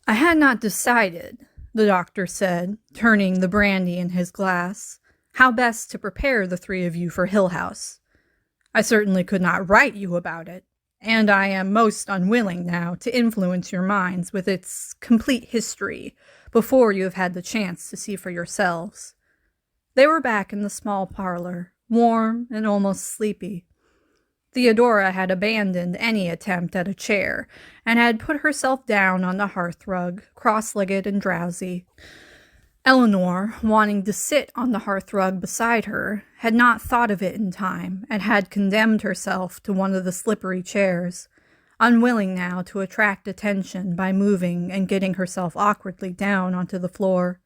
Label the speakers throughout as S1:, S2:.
S1: I had not decided, the doctor said, turning the brandy in his glass, how best to prepare the three of you for Hill House. I certainly could not write you about it, and I am most unwilling now to influence your minds with its complete history before you have had the chance to see for yourselves. They were back in the small parlor, warm and almost sleepy. Theodora had abandoned any attempt at a chair, and had put herself down on the hearthrug, cross-legged and drowsy. Eleanor, wanting to sit on the hearthrug beside her, had not thought of it in time, and had condemned herself to one of the slippery chairs, unwilling now to attract attention by moving and getting herself awkwardly down onto the floor.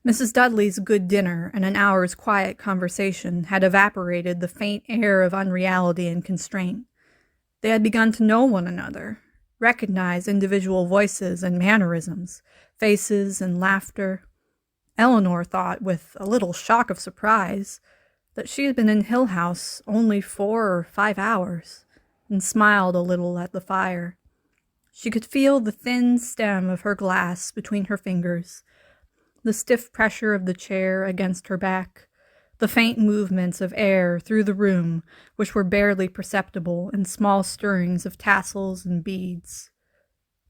S1: Mrs. Dudley's good dinner and an hour's quiet conversation had evaporated the faint air of unreality and constraint. They had begun to know one another, recognize individual voices and mannerisms, faces and laughter. Eleanor thought, with a little shock of surprise, that she had been in Hill House only 4 or 5 hours, and smiled a little at the fire. She could feel the thin stem of her glass between her fingers, the stiff pressure of the chair against her back, the faint movements of air through the room which were barely perceptible in small stirrings of tassels and beads.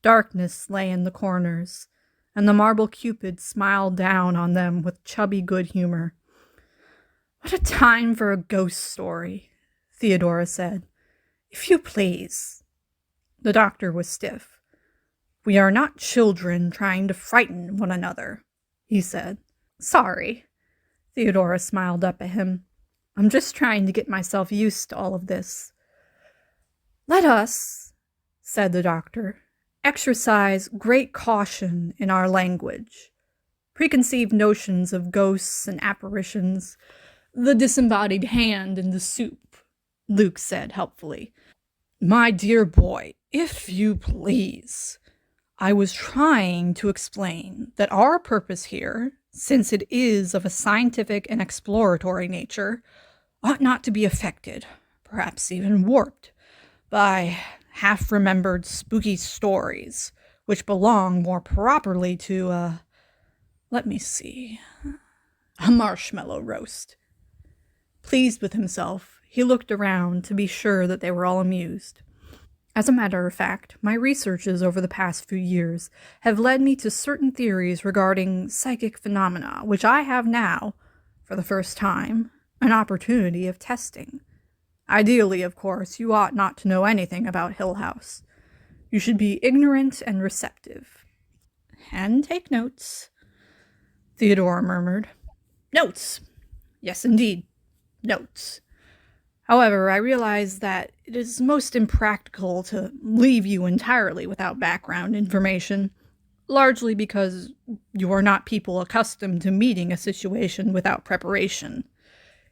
S1: Darkness lay in the corners, and the marble Cupid smiled down on them with chubby good humor. "What a time for a ghost story," Theodora said. "If you please." The doctor was stiff. "We are not children trying to frighten one another," he said. "Sorry." Theodora smiled up at him. "I'm just trying to get myself used to all of this." "Let us," said the doctor, "exercise great caution in our language. Preconceived notions of ghosts and apparitions, the disembodied hand in the soup," Luke said helpfully. "My dear boy, if you please. I was trying to explain that our purpose here, since it is of a scientific and exploratory nature, ought not to be affected, perhaps even warped, by half-remembered spooky stories, which belong more properly to a marshmallow roast." Pleased with himself, he looked around to be sure that they were all amused. "As a matter of fact, my researches over the past few years have led me to certain theories regarding psychic phenomena, which I have now, for the first time, an opportunity of testing. Ideally, of course, you ought not to know anything about Hill House. You should be ignorant and receptive. And take notes," Theodora murmured. "Notes! Yes, indeed, notes. However, I realize that it is most impractical to leave you entirely without background information, largely because you are not people accustomed to meeting a situation without preparation."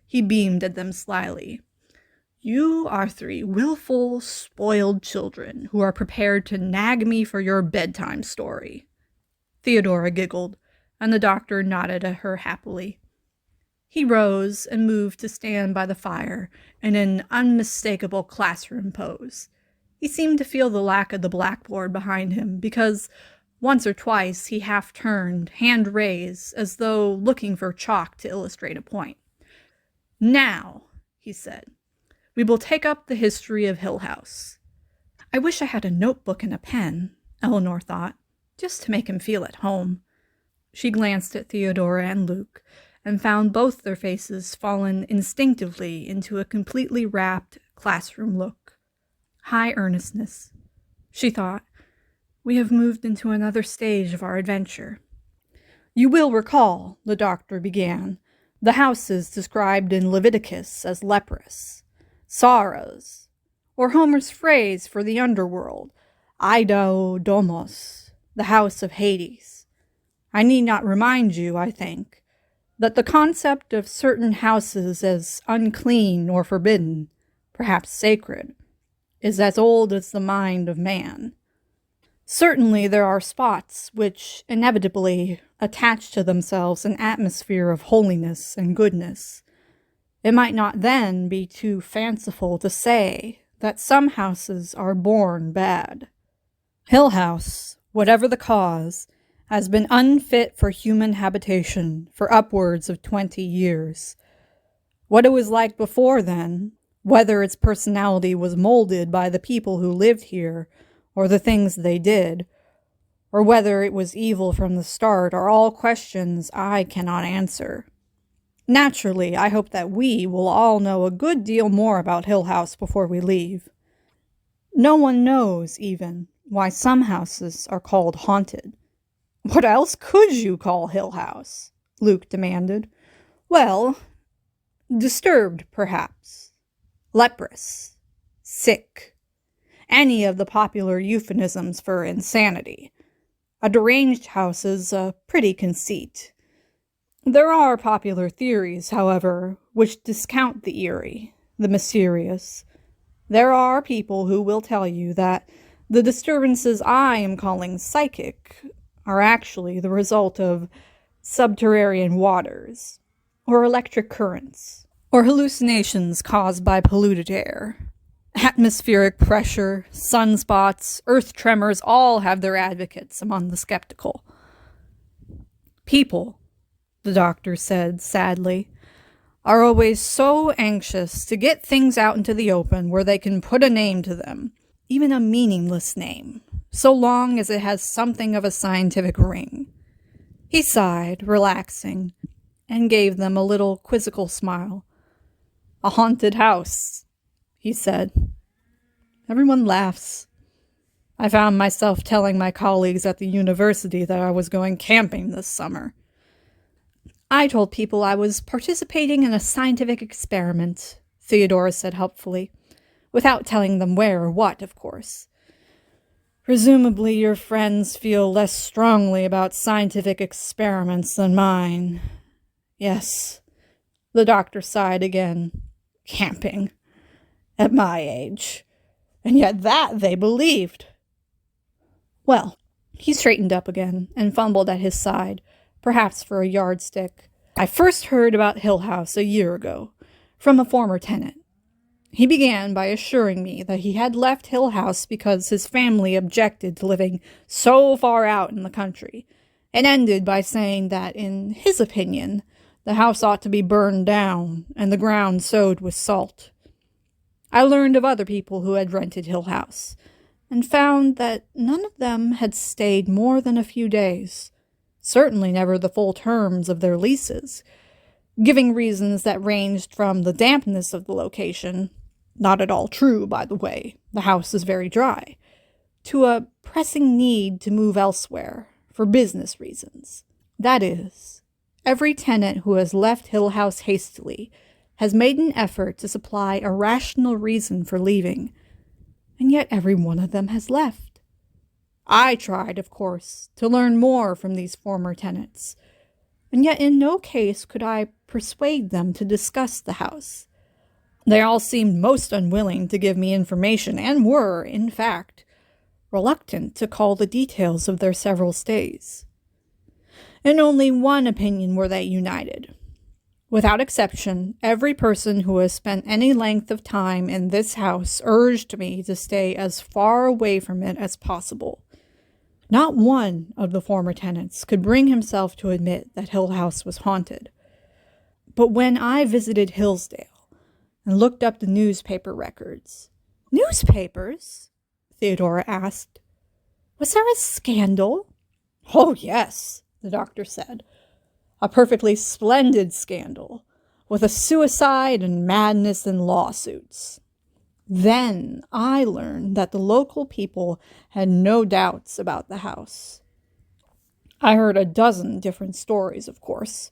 S1: He beamed at them slyly. "You are 3 willful, spoiled children who are prepared to nag me for your bedtime story." Theodora giggled, and the doctor nodded at her happily. He rose and moved to stand by the fire in an unmistakable classroom pose. He seemed to feel the lack of the blackboard behind him, because once or twice he half turned, hand raised, as though looking for chalk to illustrate a point. "Now," he said, "we will take up the history of Hill House." I wish I had a notebook and a pen, Eleanor thought, just to make him feel at home. She glanced at Theodora and Luke, and found both their faces fallen instinctively into a completely rapt classroom look. High earnestness. She thought, "We have moved into another stage of our adventure." "You will recall," the doctor began, "the houses described in Leviticus as leprous, Saras, or Homer's phrase for the underworld, Ido Domos, the house of Hades. I need not remind you, I think, that the concept of certain houses as unclean or forbidden, perhaps sacred, is as old as the mind of man. Certainly there are spots which inevitably attach to themselves an atmosphere of holiness and goodness. It might not then be too fanciful to say that some houses are born bad. Hill House whatever the cause, has been unfit for human habitation for upwards of 20 years. What it was like before then, whether its personality was molded by the people who lived here, or the things they did, or whether it was evil from the start, are all questions I cannot answer. Naturally, I hope that we will all know a good deal more about Hill House before we leave. No one knows, even, why some houses are called haunted. What else could you call Hill House? Luke demanded. Well, disturbed, perhaps. Leprous. Sick. Any of the popular euphemisms for insanity. A deranged house is a pretty conceit. There are popular theories, however, which discount the eerie, the mysterious. There are people who will tell you that the disturbances I am calling psychic are actually the result of subterranean waters, or electric currents, or hallucinations caused by polluted air. Atmospheric pressure, sunspots, earth tremors all have their advocates among the skeptical. People, the doctor said sadly, are always so anxious to get things out into the open where they can put a name to them, even a meaningless name, so long as it has something of a scientific ring. He sighed, relaxing, and gave them a little quizzical smile. A haunted house, he said. Everyone laughs. I found myself telling my colleagues at the university that I was going camping this summer. I told people I was participating in a scientific experiment, Theodora said helpfully, without telling them where or what, of course. Presumably your friends feel less strongly about scientific experiments than mine. Yes, the doctor sighed again. Camping. At my age. And yet that they believed. Well, he straightened up again and fumbled at his side, perhaps for a yardstick. I first heard about Hill House a year ago, from a former tenant. He began by assuring me that he had left Hill House because his family objected to living so far out in the country, and ended by saying that, in his opinion, the house ought to be burned down and the ground sowed with salt. I learned of other people who had rented Hill House, and found that none of them had stayed more than a few days, certainly never the full terms of their leases, giving reasons that ranged from the dampness of the location, not at all true, by the way, the house is very dry, to a pressing need to move elsewhere, for business reasons. That is, every tenant who has left Hill House hastily has made an effort to supply a rational reason for leaving, and yet every one of them has left. I tried, of course, to learn more from these former tenants, and yet in no case could I persuade them to discuss the house. They all seemed most unwilling to give me information, and were, in fact, reluctant to call the details of their several stays. In only one opinion were they united. Without exception, every person who has spent any length of time in this house urged me to stay as far away from it as possible. Not one of the former tenants could bring himself to admit that Hill House was haunted. But when I visited Hillsdale and looked up the newspaper records— Newspapers? Theodora asked. Was there a scandal? Oh, yes, the doctor said. A perfectly splendid scandal, with a suicide and madness and lawsuits. Then I learned that the local people had no doubts about the house. I heard a dozen different stories, of course.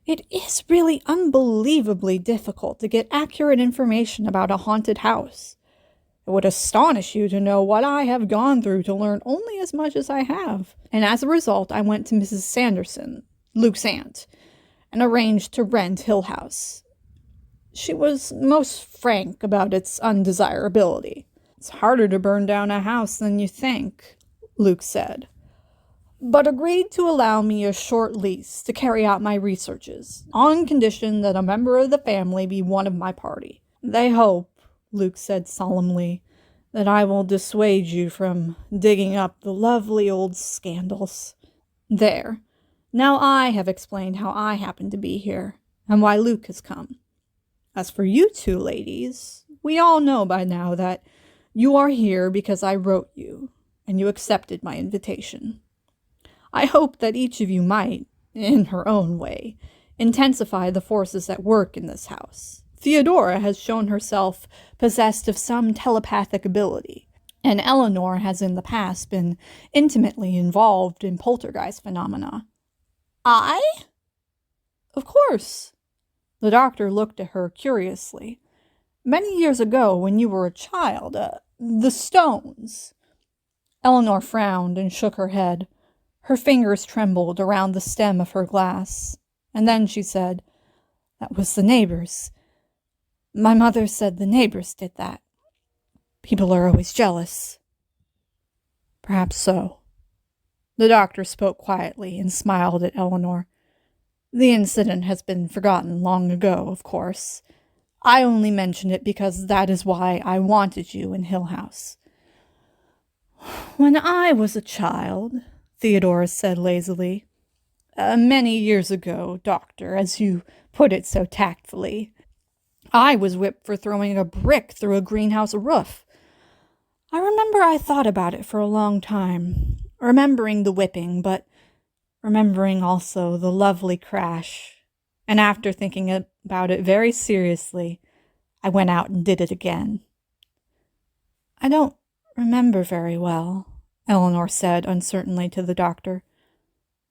S1: It is really unbelievably difficult to get accurate information about a haunted house. It would astonish you to know what I have gone through to learn only as much as I have. And as a result, I went to Mrs. Sanderson, Luke's aunt, and arranged to rent Hill House. She was most frank about its undesirability. It's harder to burn down a house than you think, Luke said, but agreed to allow me a short lease to carry out my researches, on condition that a member of the family be one of my party. They hope, Luke said solemnly, that I will dissuade you from digging up the lovely old scandals. There. Now I have explained how I happen to be here, and why Luke has come. As for you two ladies, we all know by now that you are here because I wrote you, and you accepted my invitation. I hope that each of you might, in her own way, intensify the forces at work in this house. Theodora has shown herself possessed of some telepathic ability, and Eleanor has in the past been intimately involved in poltergeist phenomena. I? Of course. The doctor looked at her curiously. Many years ago, when you were a child, the stones. Eleanor frowned and shook her head. Her fingers trembled around the stem of her glass, and then she said, "That was the neighbors. My mother said the neighbors did that. People are always jealous." Perhaps so. The doctor spoke quietly and smiled at Eleanor. "The incident has been forgotten long ago, of course. I only mention it because that is why I wanted you in Hill House." "When I was a child," Theodora said lazily, "many years ago, doctor, as you put it so tactfully, I was whipped for throwing a brick through a greenhouse roof. I remember I thought about it for a long time, remembering the whipping, but remembering also the lovely crash. And after thinking about it very seriously, I went out and did it again." "I don't remember very well," Eleanor said uncertainly to the doctor.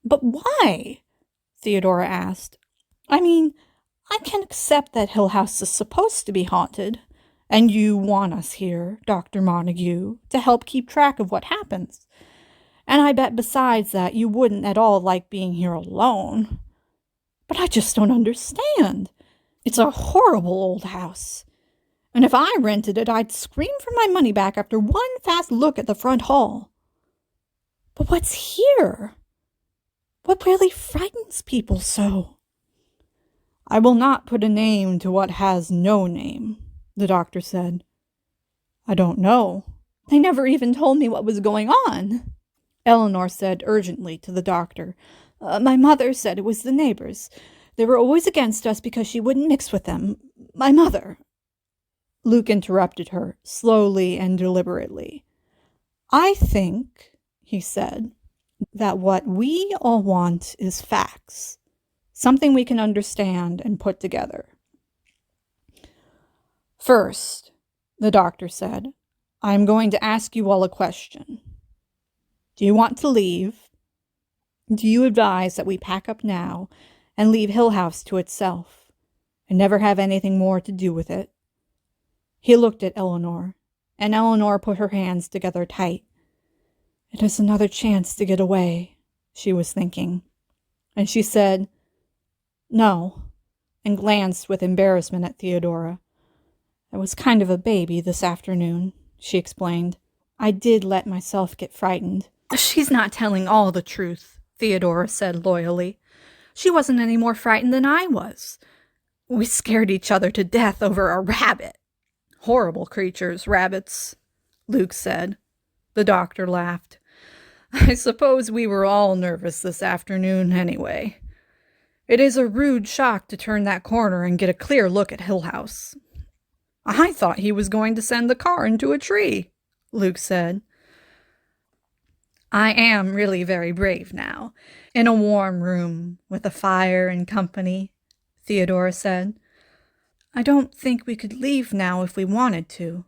S1: "But why?" Theodora asked. "I mean, I can accept that Hill House is supposed to be haunted, and you want us here, Dr. Montague, to help keep track of what happens. And I bet besides that you wouldn't at all like being here alone. But I just don't understand. It's a horrible old house. And if I rented it, I'd scream for my money back after one fast look at the front hall. But what's here? What really frightens people so?" "I will not put a name to what has no name," the doctor said. "I don't know. They never even told me what was going on." Eleanor said urgently to the doctor, "My mother said it was the neighbors. They were always against us because she wouldn't mix with them. My mother." Luke interrupted her, slowly and deliberately. "I think," he said, "that what we all want is facts. Something we can understand and put together. First," the doctor said, "I am going to ask you all a question. Do you want to leave? Do you advise that we pack up now and leave Hill House to itself, and never have anything more to do with it?" He looked at Eleanor, and Eleanor put her hands together tight. It is another chance to get away, she was thinking. And she said, "No," and glanced with embarrassment at Theodora. "I was kind of a baby this afternoon," she explained. "I did let myself get frightened." "She's not telling all the truth," Theodora said loyally. "She wasn't any more frightened than I was. We scared each other to death over a rabbit." "Horrible creatures, rabbits," Luke said. The doctor laughed. "I suppose we were all nervous this afternoon anyway. It is a rude shock to turn that corner and get a clear look at Hill House." "I thought he was going to send the car into a tree," Luke said. "I am really very brave now, in a warm room with a fire and company," Theodora said. "I don't think we could leave now if we wanted to."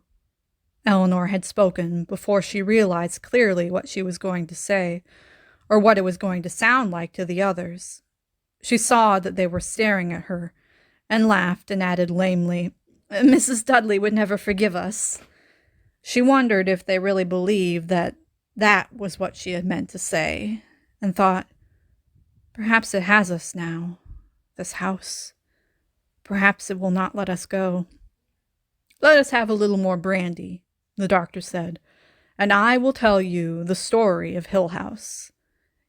S1: Eleanor had spoken before she realized clearly what she was going to say, or what it was going to sound like to the others. She saw that they were staring at her, and laughed and added lamely, "Mrs. Dudley would never forgive us." She wondered if they really believed that that was what she had meant to say, and thought, perhaps it has us now, this house. Perhaps it will not let us go. "Let us have a little more brandy," the doctor said, "and I will tell you the story of Hill House."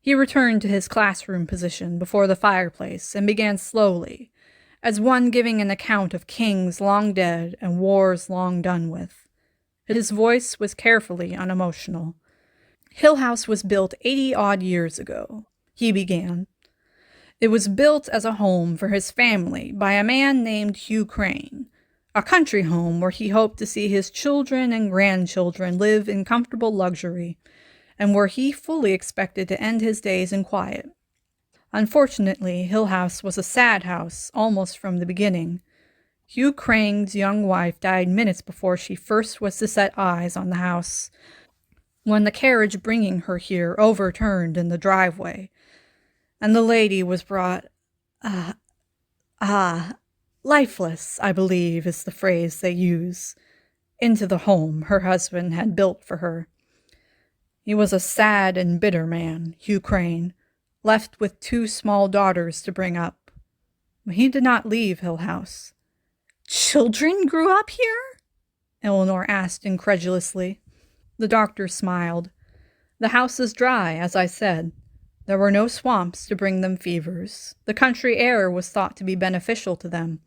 S1: He returned to his classroom position before the fireplace and began slowly, as one giving an account of kings long dead and wars long done with. His voice was carefully unemotional. "Hill House was built 80-odd years ago," he began. "It was built as a home for his family by a man named Hugh Crane, a country home where he hoped to see his children and grandchildren live in comfortable luxury, and where he fully expected to end his days in quiet. Unfortunately, Hill House was a sad house almost from the beginning. Hugh Crane's young wife died minutes before she first was to set eyes on the house, when the carriage bringing her here overturned in the driveway, and the lady was brought, lifeless, I believe is the phrase they use, into the home her husband had built for her. He was a sad and bitter man, Hugh Crane, left with 2 small daughters to bring up. But he did not leave Hill House." "Children grew up here?" Eleanor asked incredulously. The doctor smiled. "The house is dry, as I said. There were no swamps to bring them fevers. The country air was thought to be beneficial to them,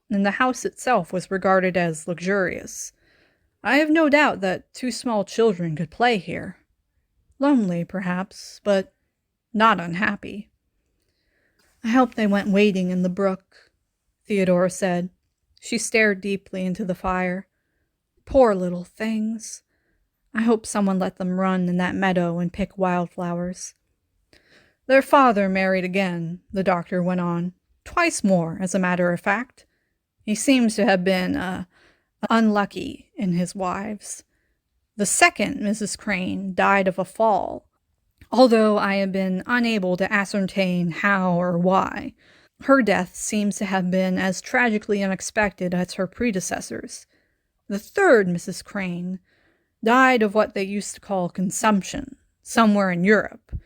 S1: and the house itself was regarded as luxurious. I have no doubt that 2 small children could play here. Lonely, perhaps, but not unhappy." "I hope they went wading in the brook," Theodora said. She stared deeply into the fire. "Poor little things. I hope someone let them run in that meadow and pick wildflowers." "Their father married again," the doctor went on. "Twice more, as a matter of fact. He seems to have been, unlucky in his wives. The second, Mrs. Crane, died of a fall, although I have been unable to ascertain how or why. Her death seems to have been as tragically unexpected as her predecessors. The third, Mrs. Crane, died of what they used to call consumption, somewhere in Europe.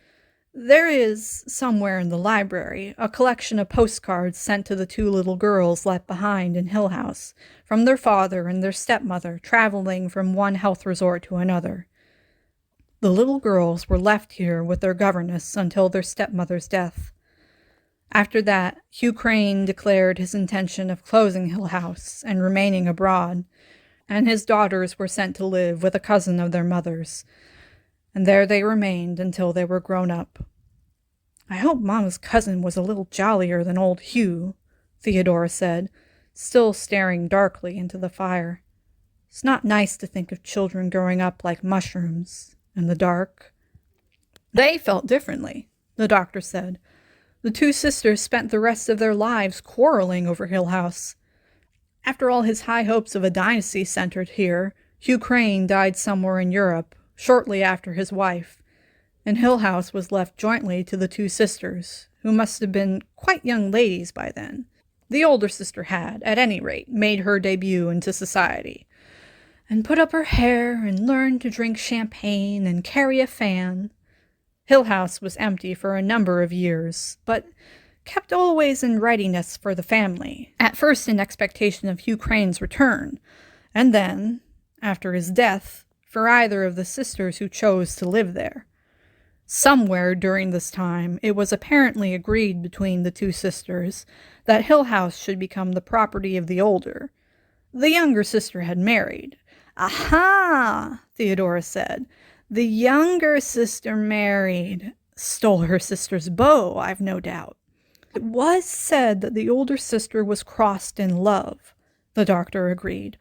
S1: There is, somewhere in the library, a collection of postcards sent to the 2 little girls left behind in Hill House, from their father and their stepmother traveling from one health resort to another. The little girls were left here with their governess until their stepmother's death. After that, Hugh Crane declared his intention of closing Hill House and remaining abroad, and his daughters were sent to live with a cousin of their mother's, and there they remained until they were grown up." "I hope Mama's cousin was a little jollier than old Hugh," Theodora said, still staring darkly into the fire. "It's not nice to think of children growing up like mushrooms, in the dark." "They felt differently," the doctor said. "The 2 sisters spent the rest of their lives quarreling over Hill House. After all his high hopes of a dynasty centered here, Hugh Crane died somewhere in Europe, shortly after his wife, and Hill House was left jointly to the 2 sisters, who must have been quite young ladies by then. The older sister had, at any rate, made her debut into society, and put up her hair and learned to drink champagne and carry a fan. Hill House was empty for a number of years, but kept always in readiness for the family, at first in expectation of Hugh Crane's return, and then, after his death, for either of the sisters who chose to live there. Somewhere during this time, it was apparently agreed between the 2 sisters that Hill House should become the property of the older. The younger sister had married. "Aha!" Theodora said. "The younger sister married. Stole her sister's beau, I've no doubt." "It was said that the older sister was crossed in love," the doctor agreed,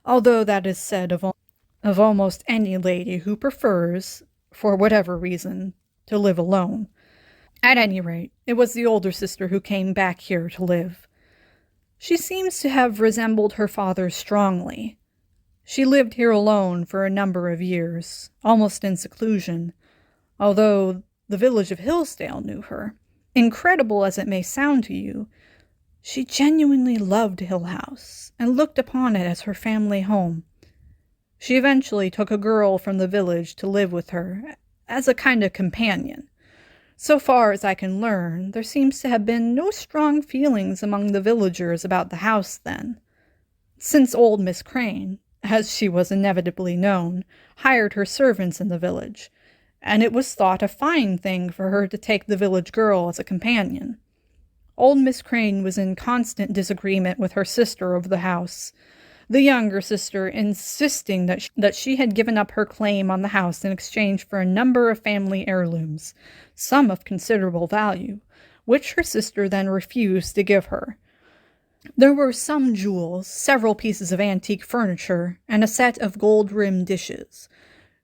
S1: "although that is said of almost any lady who prefers, for whatever reason, to live alone. At any rate, it was the older sister who came back here to live. She seems to have resembled her father strongly. She lived here alone for a number of years, almost in seclusion, although the village of Hillsdale knew her. Incredible as it may sound to you, she genuinely loved Hill House and looked upon it as her family home. She eventually took a girl from the village to live with her, as a kind of companion. So far as I can learn, there seems to have been no strong feelings among the villagers about the house then, since old Miss Crane, as she was inevitably known, hired her servants in the village, and it was thought a fine thing for her to take the village girl as a companion. Old Miss Crane was in constant disagreement with her sister over the house, the younger sister insisting that she had given up her claim on the house in exchange for a number of family heirlooms, some of considerable value, which her sister then refused to give her. There were some jewels, several pieces of antique furniture, and a set of gold-rimmed dishes,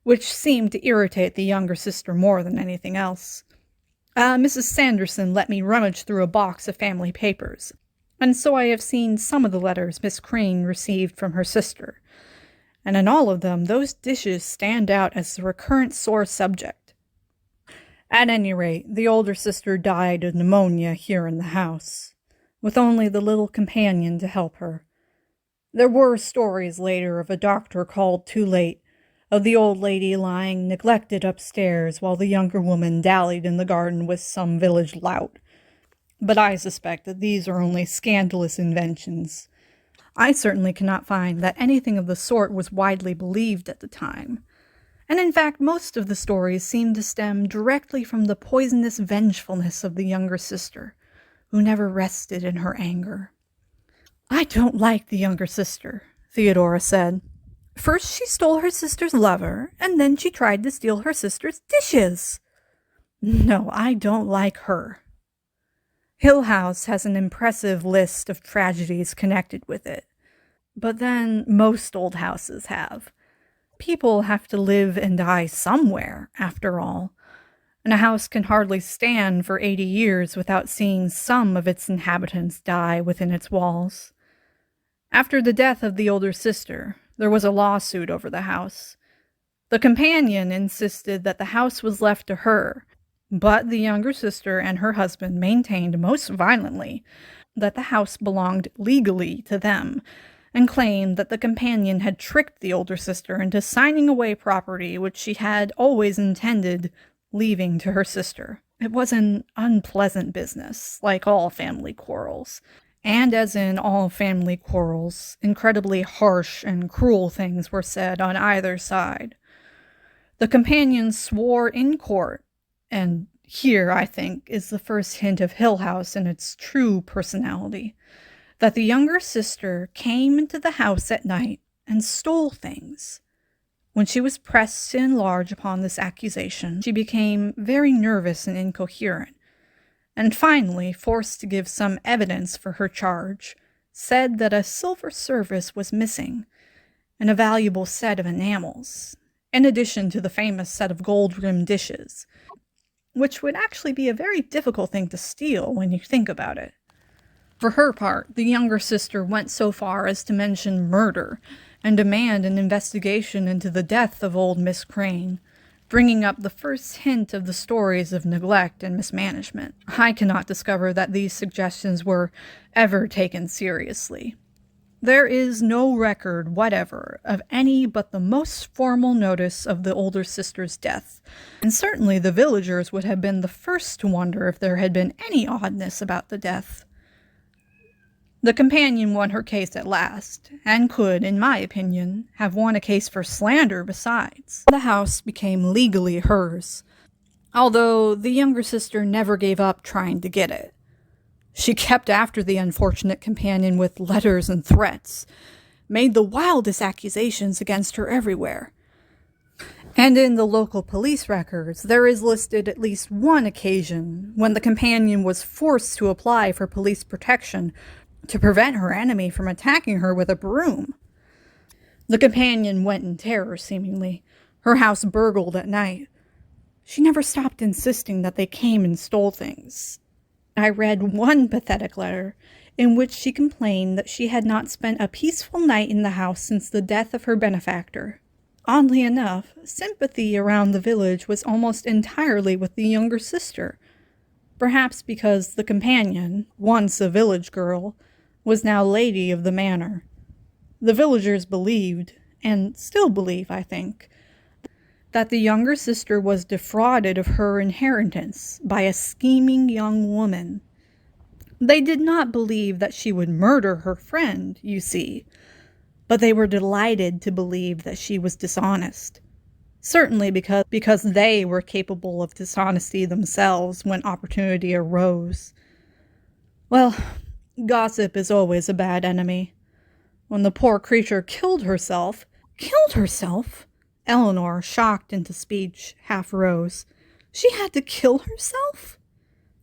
S1: which seemed to irritate the younger sister more than anything else. Mrs. Sanderson let me rummage through a box of family papers, and so I have seen some of the letters Miss Crane received from her sister, and in all of them those dishes stand out as a recurrent sore subject. At any rate, the older sister died of pneumonia here in the house, with only the little companion to help her. There were stories later of a doctor called too late, of the old lady lying neglected upstairs while the younger woman dallied in the garden with some village lout. But I suspect that these are only scandalous inventions. I certainly cannot find that anything of the sort was widely believed at the time. And in fact, most of the stories seem to stem directly from the poisonous vengefulness of the younger sister, who never rested in her anger. "I don't like the younger sister," Theodora said. "First she stole her sister's lover, and then she tried to steal her sister's dishes. No, I don't like her. Hill House has an impressive list of tragedies connected with it. But then most old houses have. People have to live and die somewhere, after all. And a house can hardly stand for 80 years without seeing some of its inhabitants die within its walls. After the death of the older sister, there was a lawsuit over the house. The companion insisted that the house was left to her, but the younger sister and her husband maintained most violently that the house belonged legally to them, and claimed that the companion had tricked the older sister into signing away property which she had always intended leaving to her sister. It was an unpleasant business, like all family quarrels, and as in all family quarrels, incredibly harsh and cruel things were said on either side. The companion swore in court, and here, I think, is the first hint of Hill House in its true personality, that the younger sister came into the house at night and stole things. When she was pressed to enlarge upon this accusation, she became very nervous and incoherent, and finally, forced to give some evidence for her charge, said that a silver service was missing, and a valuable set of enamels, in addition to the famous set of gold-rimmed dishes, which would actually be a very difficult thing to steal when you think about it. For her part, the younger sister went so far as to mention murder and demand an investigation into the death of old Miss Crane, bringing up the first hint of the stories of neglect and mismanagement. I cannot discover that these suggestions were ever taken seriously. There is no record whatever of any but the most formal notice of the older sister's death, and certainly the villagers would have been the first to wonder if there had been any oddness about the death. The companion won her case at last, and could, in my opinion, have won a case for slander besides. The house became legally hers, although the younger sister never gave up trying to get it. She kept after the unfortunate companion with letters and threats, made the wildest accusations against her everywhere. And in the local police records, there is listed at least one occasion when the companion was forced to apply for police protection to prevent her enemy from attacking her with a broom. The companion went in terror, seemingly, her house burgled at night. She never stopped insisting that they came and stole things. I read one pathetic letter in which she complained that she had not spent a peaceful night in the house since the death of her benefactor. Oddly enough, sympathy around the village was almost entirely with the younger sister, perhaps because the companion, once a village girl, was now lady of the manor. The villagers believed, and still believe, I think, that the younger sister was defrauded of her inheritance by a scheming young woman. They did not believe that she would murder her friend, you see, but they were delighted to believe that she was dishonest. Certainly because they were capable of dishonesty themselves when opportunity arose. Well, gossip is always a bad enemy. When the poor creature killed herself. Killed herself? Eleanor, shocked into speech, half rose. She had to kill herself?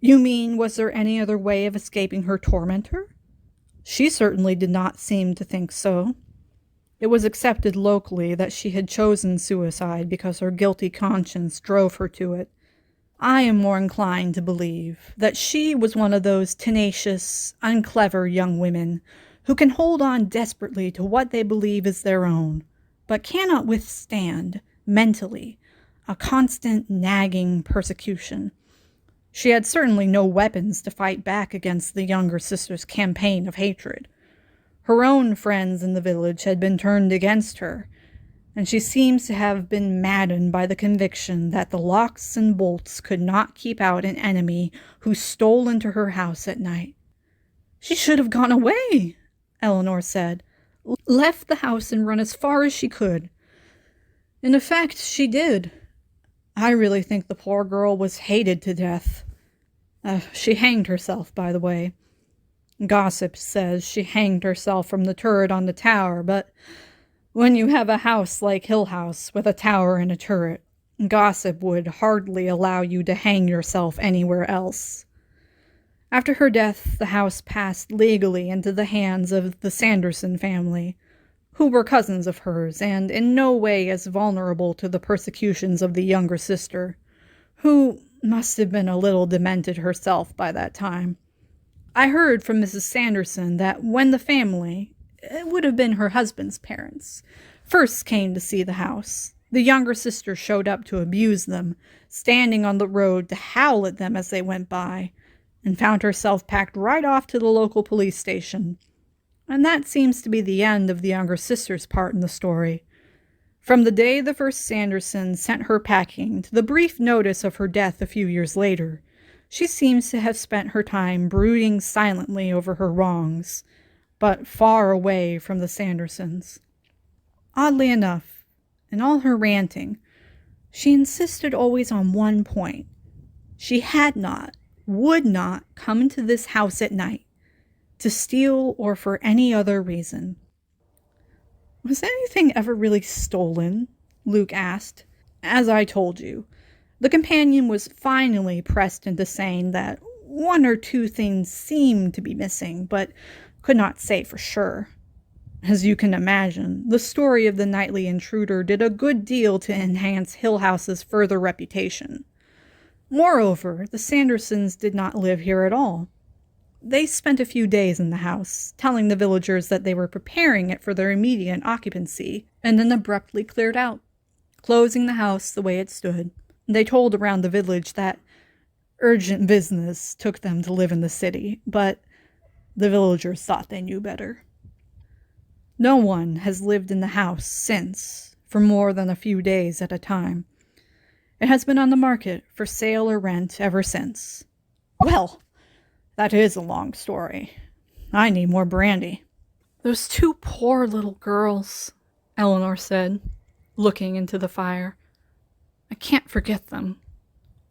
S1: You mean, was there any other way of escaping her tormentor? She certainly did not seem to think so. It was accepted locally that she had chosen suicide because her guilty conscience drove her to it. I am more inclined to believe that she was one of those tenacious, unclever young women who can hold on desperately to what they believe is their own, but cannot withstand, mentally, a constant nagging persecution. She had certainly no weapons to fight back against the younger sister's campaign of hatred. Her own friends in the village had been turned against her, and she seems to have been maddened by the conviction that the locks and bolts could not keep out an enemy who stole into her house at night. She should have gone away, Eleanor said, left the house and run as far as she could. In effect, she did. I really think the poor girl was hated to death. She hanged herself, by the way. Gossip says she hanged herself from the turret on the tower, but when you have a house like Hill House with a tower and a turret, gossip would hardly allow you to hang yourself anywhere else. After her death, the house passed legally into the hands of the Sanderson family, who were cousins of hers and in no way as vulnerable to the persecutions of the younger sister, who must have been a little demented herself by that time. I heard from Mrs. Sanderson that when the family, it would have been her husband's parents, first came to see the house, the younger sister showed up to abuse them, standing on the road to howl at them as they went by, and found herself packed right off to the local police station. And that seems to be the end of the younger sister's part in the story. From the day the first Sanderson sent her packing to the brief notice of her death a few years later, she seems to have spent her time brooding silently over her wrongs, but far away from the Sandersons. Oddly enough, in all her ranting, she insisted always on one point. She had not, would not come into this house at night, to steal or for any other reason. Was anything ever really stolen? Luke asked. As I told you, the companion was finally pressed into saying that one or two things seemed to be missing, but could not say for sure. As you can imagine, the story of the nightly intruder did a good deal to enhance Hill House's further reputation. Moreover, the Sandersons did not live here at all. They spent a few days in the house, telling the villagers that they were preparing it for their immediate occupancy, and then abruptly cleared out, closing the house the way it stood. They told around the village that urgent business took them to live in the city, but the villagers thought they knew better. No one has lived in the house since, for more than a few days at a time. It has been on the market for sale or rent ever since. Well, that is a long story. I need more brandy. Those two poor little girls, Eleanor said, looking into the fire. I can't forget them.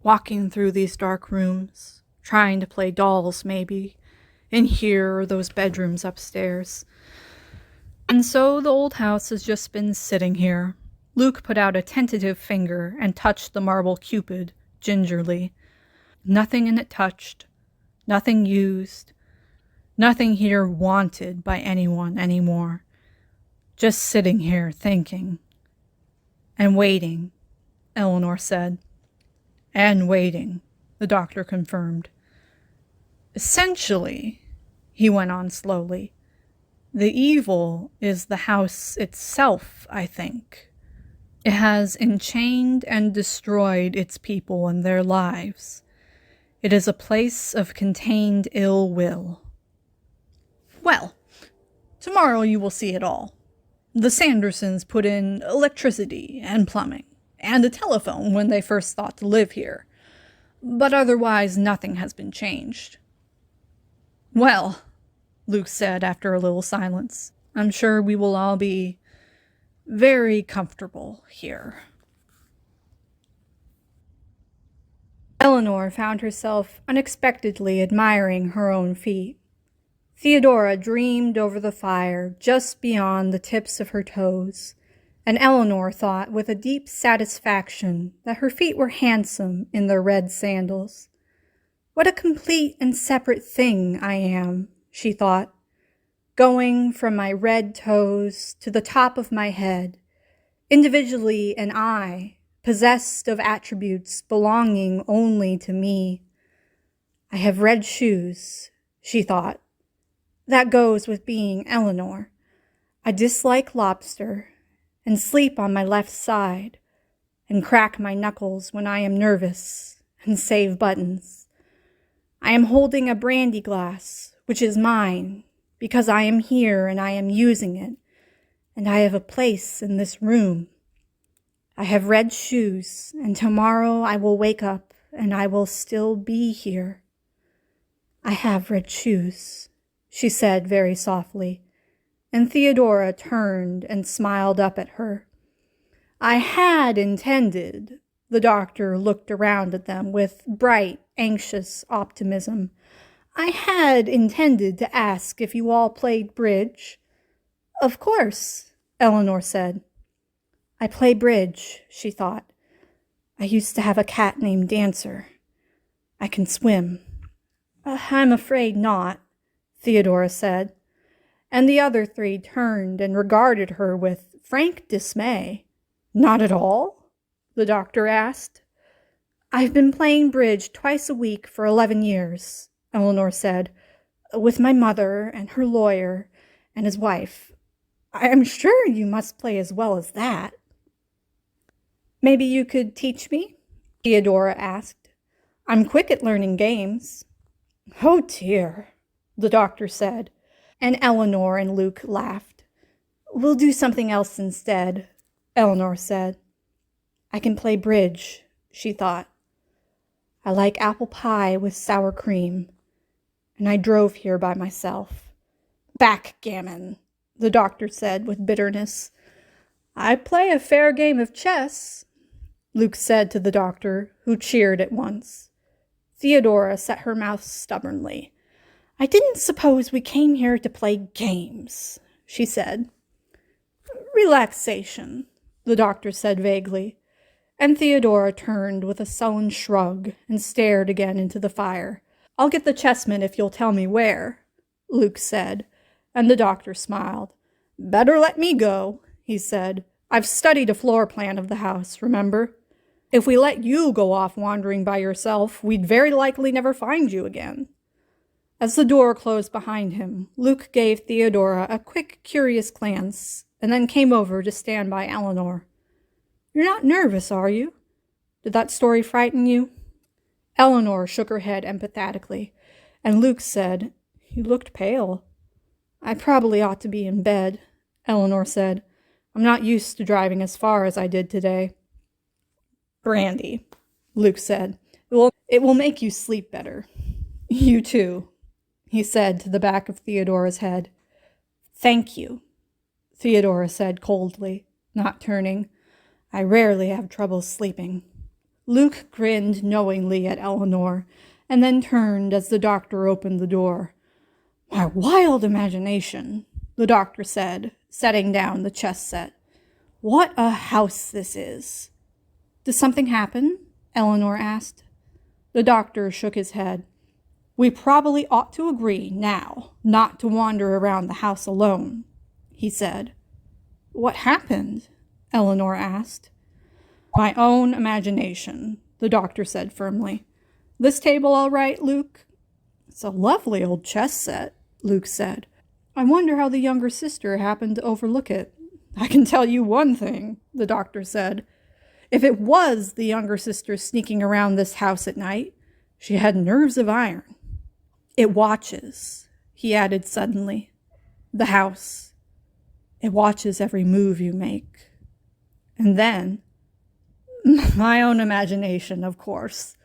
S1: Walking through these dark rooms, trying to play dolls, maybe, in here or those bedrooms upstairs. And so the old house has just been sitting here. Luke put out a tentative finger and touched the marble cupid, gingerly. Nothing in it touched, nothing used, nothing here wanted by anyone anymore. Just sitting here thinking. And waiting, Eleanor said. And waiting, the doctor confirmed. Essentially, he went on slowly, the evil is the house itself, I think. It has enchained and destroyed its people and their lives. It is a place of contained ill will. Well, tomorrow you will see it all. The Sandersons put in electricity and plumbing, and a telephone when they first thought to live here. But otherwise nothing has been changed. Well, Luke said after a little silence, I'm sure we will all be very comfortable here. Eleanor found herself unexpectedly admiring her own feat. Theodora dreamed over the fire just beyond the tips of her toes, and Eleanor thought with a deep satisfaction that her feet were handsome in their red sandals. What a complete and separate thing I am, she thought, going from my red toes to the top of my head, individually an I, possessed of attributes belonging only to me. I have red shoes, she thought. That goes with being Eleanor. I dislike lobster, and sleep on my left side, and crack my knuckles when I am nervous, and save buttons. I am holding a brandy glass, which is mine, because I am here and I am using it, and I have a place in this room. I have red shoes, and tomorrow I will wake up and I will still be here. I have red shoes, she said very softly, and Theodora turned and smiled up at her. I had intended, the doctor looked around at them with bright, anxious optimism. I had intended to ask if you all played bridge. Of course, Eleanor said. I play bridge, she thought. I used to have a cat named Dancer. I can swim. I'm afraid not, Theodora said, and the other three turned and regarded her with frank dismay. Not at all? The doctor asked. I've been playing bridge twice a week for 11 years, Eleanor said, with my mother and her lawyer and his wife. I am sure you must play as well as that. Maybe you could teach me? Theodora asked. I'm quick at learning games. Oh dear, the doctor said, and Eleanor and Luke laughed. We'll do something else instead, Eleanor said. I can play bridge, she thought. I like apple pie with sour cream, and I drove here by myself. Backgammon, the doctor said with bitterness. I play a fair game of chess, Luke said to the doctor, who cheered at once. Theodora set her mouth stubbornly. I didn't suppose we came here to play games, she said. Relaxation, the doctor said vaguely, and Theodora turned with a sullen shrug and stared again into the fire. I'll get the chessmen if you'll tell me where, Luke said, and the doctor smiled. Better let me go, he said. I've studied a floor plan of the house, remember? If we let you go off wandering by yourself, we'd very likely never find you again. As the door closed behind him, Luke gave Theodora a quick, curious glance, and then came over to stand by Eleanor. You're not nervous, are you? Did that story frighten you? Eleanor shook her head empathetically, and Luke said, You looked pale. I probably ought to be in bed, Eleanor said. I'm not used to driving as far as I did today. Brandy, Luke said. It will make you sleep better. You too, he said to the back of Theodora's head. Thank you, Theodora said coldly, not turning. I rarely have trouble sleeping. Luke grinned knowingly at Eleanor, and then turned as the doctor opened the door. My wild imagination, the doctor said, setting down the chess set. What a house this is. Did something happen? Eleanor asked. The doctor shook his head. We probably ought to agree now not to wander around the house alone, he said. What happened? Eleanor asked. My own imagination, the doctor said firmly. This table all right, Luke? It's a lovely old chess set, Luke said. I wonder how the younger sister happened to overlook it. I can tell you one thing, the doctor said. If it was the younger sister sneaking around this house at night, she had nerves of iron. It watches, he added suddenly. The house. It watches every move you make. And then, my own imagination, of course.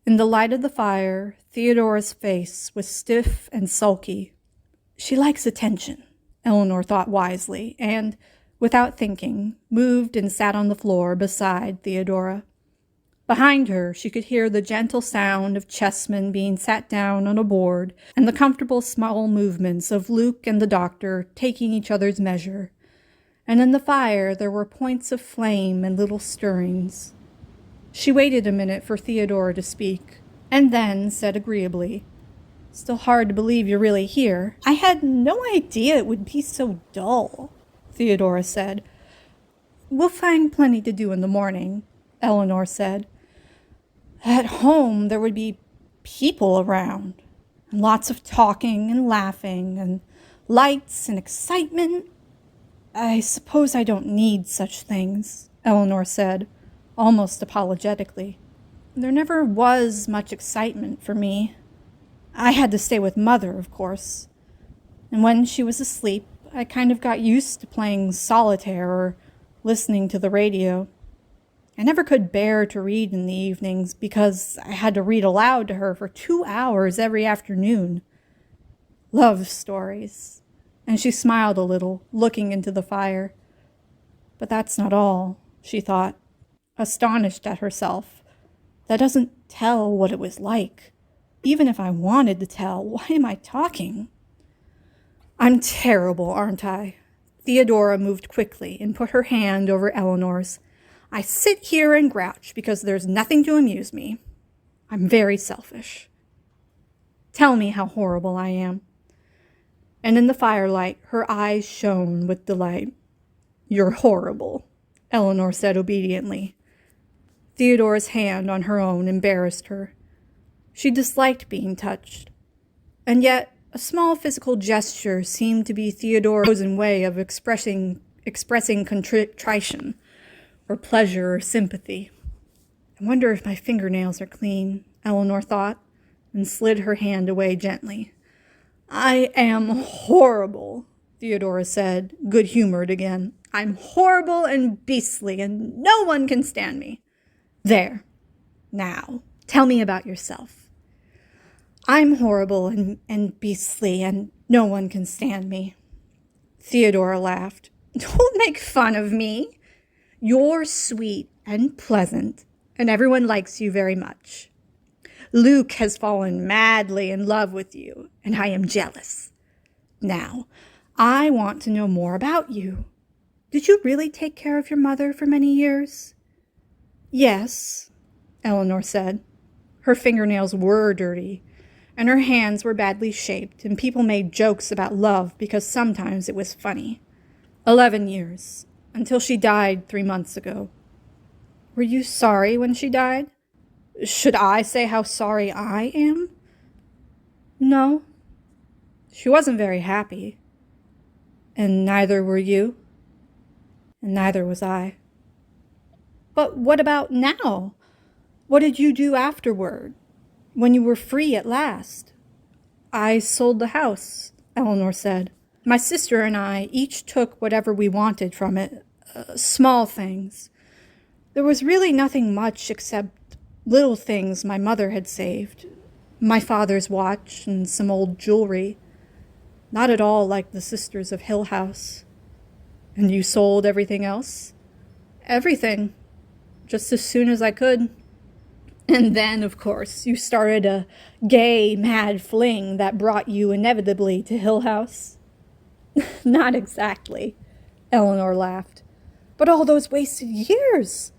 S1: In the light of the fire, Theodora's face was stiff and sulky. She likes attention, Eleanor thought wisely, and, without thinking, moved and sat on the floor beside Theodora. Behind her, she could hear the gentle sound of chessmen being sat down on a board and the comfortable small movements of Luke and the doctor taking each other's measure. And in the fire there were points of flame and little stirrings. She waited a minute for Theodora to speak, and then said agreeably, "Still hard to believe you're really here. I had no idea it would be so dull," Theodora said. "We'll find plenty to do in the morning," Eleanor said. "At home there would be people around, and lots of talking and laughing, and lights and excitement. I suppose I don't need such things," Eleanor said, almost apologetically. "There never was much excitement for me. I had to stay with Mother, of course. And when she was asleep, I kind of got used to playing solitaire or listening to the radio. I never could bear to read in the evenings because I had to read aloud to her for 2 hours every afternoon. Love stories." And she smiled a little, looking into the fire. "But that's not all," she thought, astonished at herself. "That doesn't tell what it was like. Even if I wanted to tell, why am I talking? I'm terrible, aren't I?" Theodora moved quickly and put her hand over Eleanor's. "I sit here and grouch because there's nothing to amuse me. I'm very selfish. Tell me how horrible I am." And in the firelight, her eyes shone with delight. "You're horrible," Eleanor said obediently. Theodora's hand on her own embarrassed her. She disliked being touched, and yet a small physical gesture seemed to be Theodora's chosen way of expressing contrition, or pleasure, or sympathy. "I wonder if my fingernails are clean," Eleanor thought, and slid her hand away gently. "I am horrible," Theodora said, good-humored again. "I'm horrible and beastly, and no one can stand me. There. Now, tell me about yourself." "I'm horrible and beastly, and no one can stand me." Theodora laughed. "Don't make fun of me. You're sweet and pleasant, and everyone likes you very much. Luke has fallen madly in love with you, and I am jealous. Now, I want to know more about you. Did you really take care of your mother for many years?" "Yes," Eleanor said. Her fingernails were dirty, and her hands were badly shaped, and people made jokes about love because sometimes it was funny. 11 years, until she died 3 months ago." "Were you sorry when she died?" "Should I say how sorry I am?" "No." "She wasn't very happy." "And neither were you?" "And neither was I." "But what about now? What did you do afterward, when you were free at last?" "I sold the house," Eleanor said. "My sister and I each took whatever we wanted from it, small things. There was really nothing much except little things my mother had saved. My father's watch and some old jewelry. Not at all like the sisters of Hill House." "And you sold everything else?" "Everything. Just as soon as I could. And then, of course, you started a gay, mad fling that brought you inevitably to Hill House." "Not exactly," Eleanor laughed. "But all those wasted years!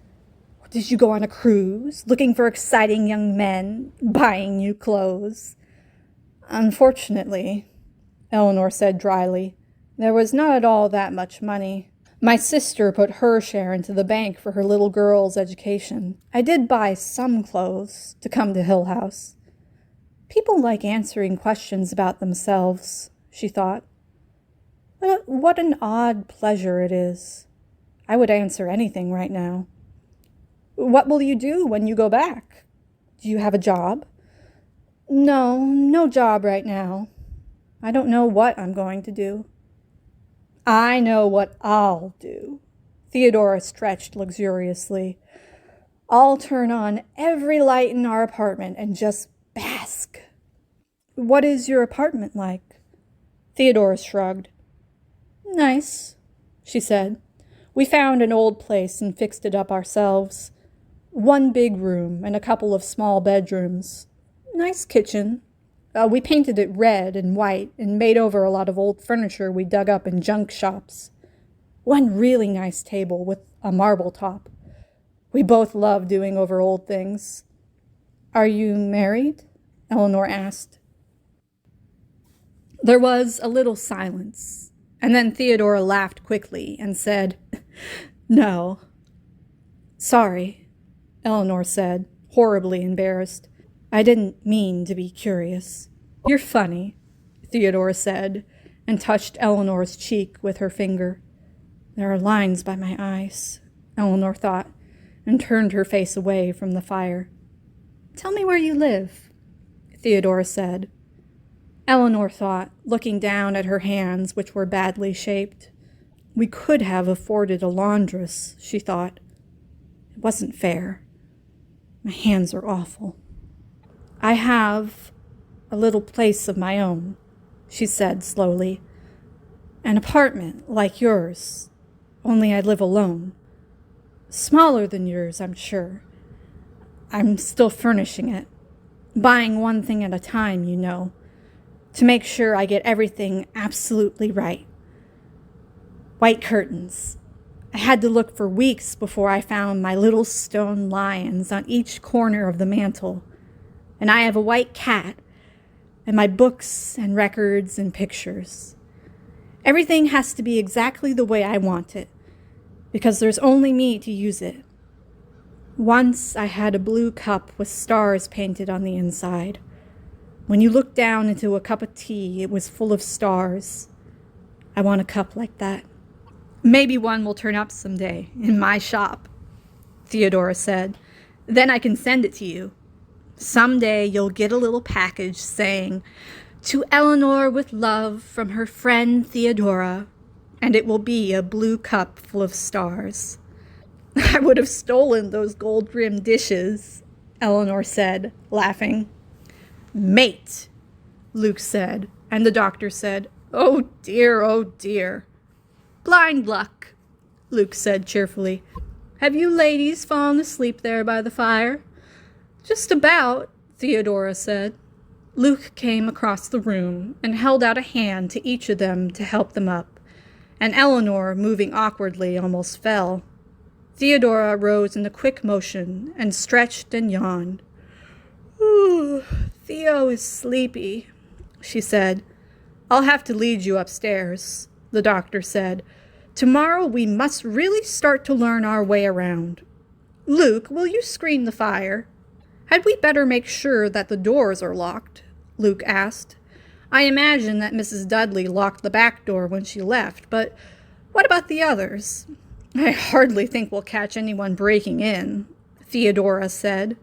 S1: Did you go on a cruise, looking for exciting young men, buying you clothes?" "Unfortunately," Eleanor said dryly, "there was not at all that much money. My sister put her share into the bank for her little girl's education. I did buy some clothes to come to Hill House." People like answering questions about themselves, she thought. What an odd pleasure it is. I would answer anything right now. "What will you do when you go back? Do you have a job?" No job right now. I don't know what I'm going to do." "I know what I'll do." Theodora stretched luxuriously. "I'll turn on every light in our apartment and just bask." "What is your apartment like?" Theodora shrugged. "Nice," she said. "We found an old place and fixed it up ourselves. One big room and a couple of small bedrooms. Nice kitchen. We painted it red and white and made over a lot of old furniture we dug up in junk shops. One really nice table with a marble top. We both love doing over old things. Are you married? Eleanor asked. There was a little silence, and then Theodora laughed quickly and said, No. Sorry, Eleanor said, horribly embarrassed. I didn't mean to be curious. You're funny, Theodora said, and touched Eleanor's cheek with her finger. There are lines by my eyes, Eleanor thought, and turned her face away from the fire. Tell me where you live, Theodora said. Eleanor thought, looking down at her hands, which were badly shaped. We could have afforded a laundress, she thought. It wasn't fair. My hands are awful. I have a little place of my own, she said slowly. An apartment like yours, only I live alone. Smaller than yours, I'm sure. I'm still furnishing it. Buying one thing at a time, you know, to make sure I get everything absolutely right. White curtains. I had to look for weeks before I found my little stone lions on each corner of the mantel. And I have a white cat, and my books and records and pictures. Everything has to be exactly the way I want it, because there's only me to use it. Once I had a blue cup with stars painted on the inside. When you looked down into a cup of tea, it was full of stars. I want a cup like that. Maybe one will turn up someday in my shop, Theodora said. Then I can send it to you. Someday you'll get a little package saying, "To Eleanor with love from her friend Theodora," and it will be a blue cup full of stars. I would have stolen those gold-rimmed dishes, Eleanor said, laughing. Mate, Luke said, and the doctor said, Oh dear, oh dear. Blind luck, Luke said cheerfully. Have you ladies fallen asleep there by the fire? Just about, Theodora said. Luke came across the room and held out a hand to each of them to help them up, and Eleanor, moving awkwardly, almost fell. Theodora rose in a quick motion and stretched and yawned. Ooh, Theo is sleepy, she said. I'll have to lead you upstairs, the doctor said. Tomorrow we must really start to learn our way around. Luke, will you screen the fire? Had we better make sure that the doors are locked? Luke asked. I imagine that Mrs. Dudley locked the back door when she left, but what about the others? I hardly think we'll catch anyone breaking in, Theodora said.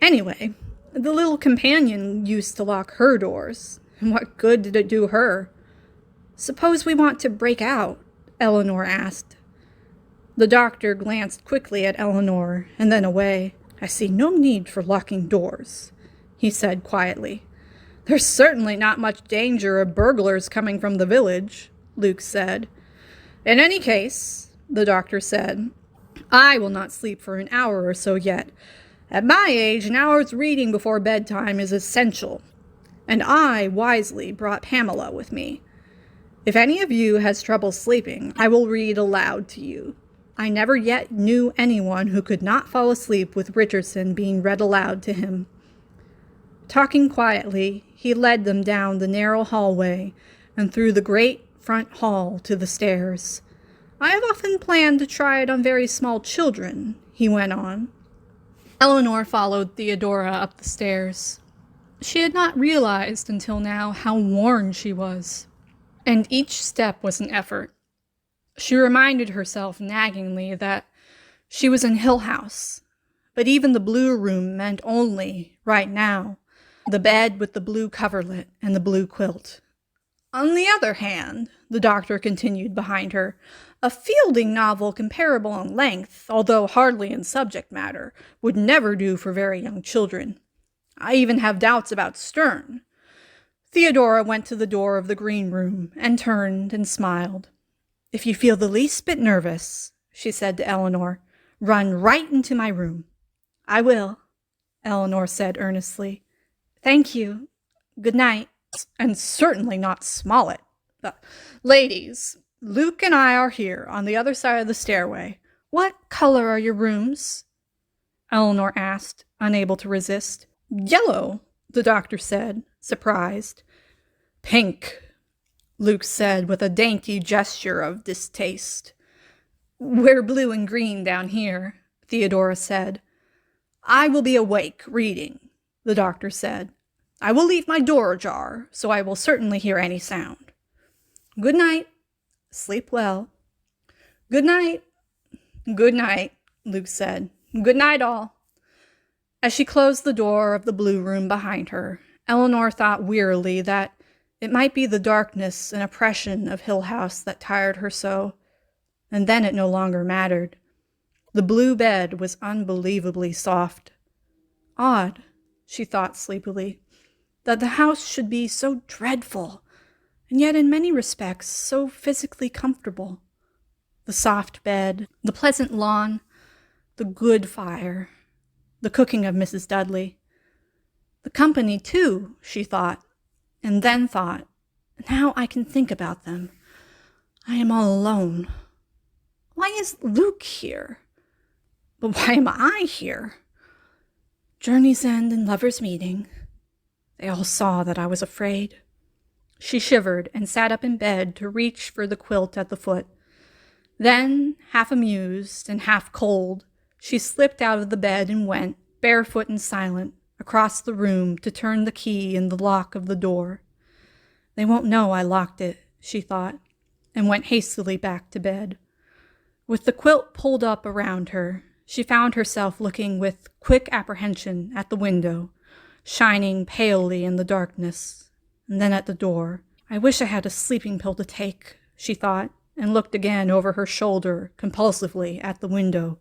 S1: Anyway, the little companion used to lock her doors. What good did it do her? Suppose we want to break out, Eleanor asked. The doctor glanced quickly at Eleanor and then away. I see no need for locking doors, he said quietly. There's certainly not much danger of burglars coming from the village, Luke said. In any case, the doctor said, I will not sleep for an hour or so yet. At my age, an hour's reading before bedtime is essential, and I wisely brought Pamela with me. If any of you has trouble sleeping, I will read aloud to you. I never yet knew anyone who could not fall asleep with Richardson being read aloud to him. Talking quietly, he led them down the narrow hallway and through the great front hall to the stairs. I have often planned to try it on very small children, he went on. Eleanor followed Theodora up the stairs. She had not realized until now how worn she was, and each step was an effort. She reminded herself naggingly that she was in Hill House, but even the blue room meant only, right now, the bed with the blue coverlet and the blue quilt. On the other hand, the doctor continued behind her, a Fielding novel comparable in length, although hardly in subject matter, would never do for very young children. I even have doubts about Sterne. Theodora went to the door of the green room and turned and smiled. If you feel the least bit nervous, she said to Eleanor, Run right into my room." "I will," Eleanor said earnestly. "Thank you. Good night." "And certainly not Smollett. Ladies, Luke and I are here on the other side of the stairway. What color are your rooms?" Eleanor asked, unable to resist. "Yellow," the doctor said, surprised. "Pink," Luke said with a dainty gesture of distaste. "We're blue and green down here," Theodora said. "I will be awake reading," the doctor said. "I will leave my door ajar, so I will certainly hear any sound. Good night. Sleep well." "Good night." "Good night," Luke said. "Good night, all." As she closed the door of the blue room behind her, Eleanor thought wearily that it might be the darkness and oppression of Hill House that tired her so, and then it no longer mattered. The blue bed was unbelievably soft. Odd, she thought sleepily, that the house should be so dreadful, and yet in many respects so physically comfortable. The soft bed, the pleasant lawn, the good fire, the cooking of Mrs. Dudley. The company, too, she thought, and then thought, now I can think about them. I am all alone. Why is Luke here? But why am I here? Journey's end and lover's meeting. They all saw that I was afraid. She shivered and sat up in bed to reach for the quilt at the foot. Then, half amused and half cold, she slipped out of the bed and went, barefoot and silent, across the room to turn the key in the lock of the door. They won't know I locked it, she thought, and went hastily back to bed. With the quilt pulled up around her, she found herself looking with quick apprehension at the window, shining palely in the darkness, and then at the door. I wish I had a sleeping pill to take, she thought, and looked again over her shoulder compulsively at the window,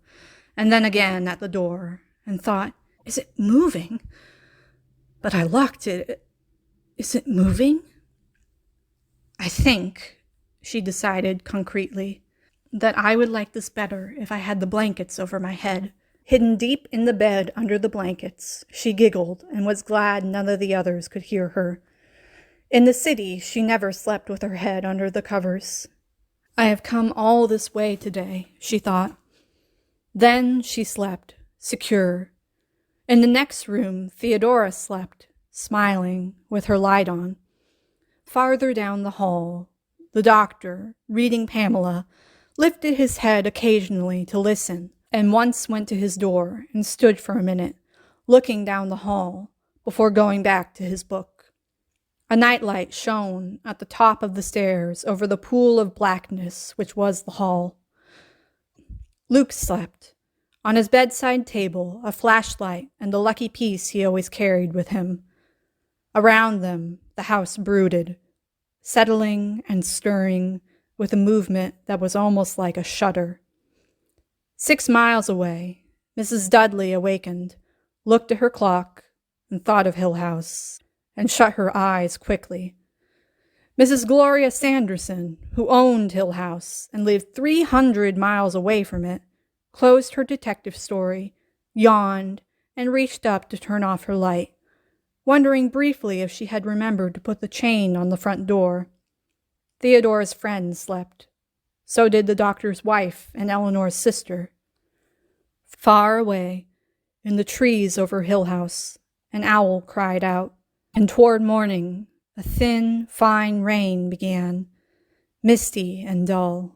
S1: and then again at the door, and thought, is it moving? But I locked it. Is it moving? I think, she decided concretely, that I would like this better if I had the blankets over my head. Hidden deep in the bed under the blankets, she giggled and was glad none of the others could hear her. In the city, she never slept with her head under the covers. I have come all this way today, she thought. Then she slept, secure. In the next room, Theodora slept, smiling, with her light on. Farther down the hall, the doctor, reading Pamela, lifted his head occasionally to listen, and once went to his door and stood for a minute, looking down the hall, before going back to his book. A nightlight shone at the top of the stairs over the pool of blackness which was the hall. Luke slept. On his bedside table, a flashlight and the lucky piece he always carried with him. Around them, the house brooded, settling and stirring with a movement that was almost like a shudder. 6 miles away, Mrs. Dudley awakened, looked at her clock, and thought of Hill House, and shut her eyes quickly. Mrs. Gloria Sanderson, who owned Hill House and lived 300 miles away from it, closed her detective story, yawned, and reached up to turn off her light, wondering briefly if she had remembered to put the chain on the front door. Theodora's friend slept. So did the doctor's wife and Eleanor's sister. Far away, in the trees over Hill House, an owl cried out, and toward morning, a thin, fine rain began, misty and dull.